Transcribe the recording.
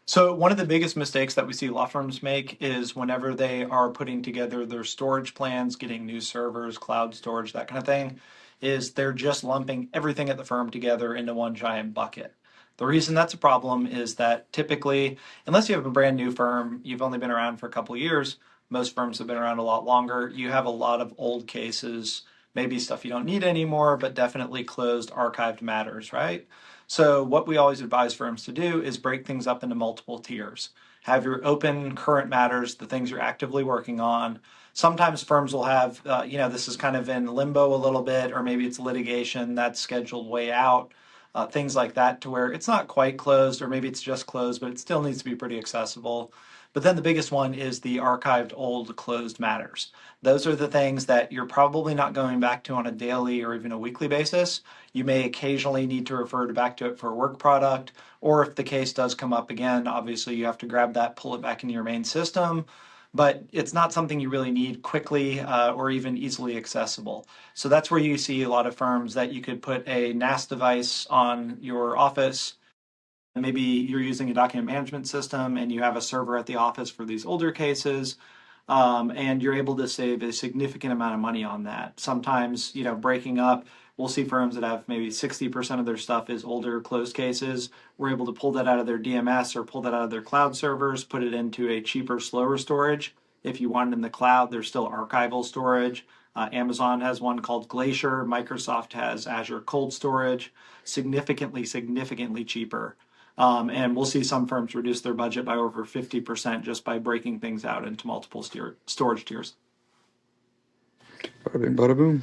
So one of the biggest mistakes that we see law firms make is whenever they are putting together their storage plans, getting new servers, cloud storage, that kind of thing, is they're just lumping everything at the firm together into one giant bucket. The reason that's a problem is that typically, unless you have a brand new firm, you've only been around for a couple of years, most firms have been around a lot longer, you have a lot of old cases, maybe stuff you don't need anymore, but definitely closed archived matters, right? So what we always advise firms to do is break things up into multiple tiers. Have your open current matters, the things you're actively working on. Sometimes firms will have, this is kind of in limbo a little bit, or maybe it's litigation that's scheduled way out, things like that, to where it's not quite closed, or maybe it's just closed, but it still needs to be pretty accessible. But then the biggest one is the archived old closed matters. Those are the things that you're probably not going back to on a daily or even a weekly basis. You may occasionally need to refer back to it for a work product, or if the case does come up again, obviously you have to grab that, pull it back into your main system. But it's not something you really need quickly or even easily accessible. So that's where you see a lot of firms that you could put a NAS device on your office. Maybe you're using a document management system and you have a server at the office for these older cases, and you're able to save a significant amount of money on that. Sometimes, breaking up, we'll see firms that have maybe 60% of their stuff is older closed cases. We're able to pull that out of their DMS or pull that out of their cloud servers, put it into a cheaper, slower storage. If you want it in the cloud, there's still archival storage. Amazon has one called Glacier. Microsoft has Azure Cold Storage, significantly cheaper. And we'll see some firms reduce their budget by over 50% just by breaking things out into multiple storage tiers. Bada bing, bada boom.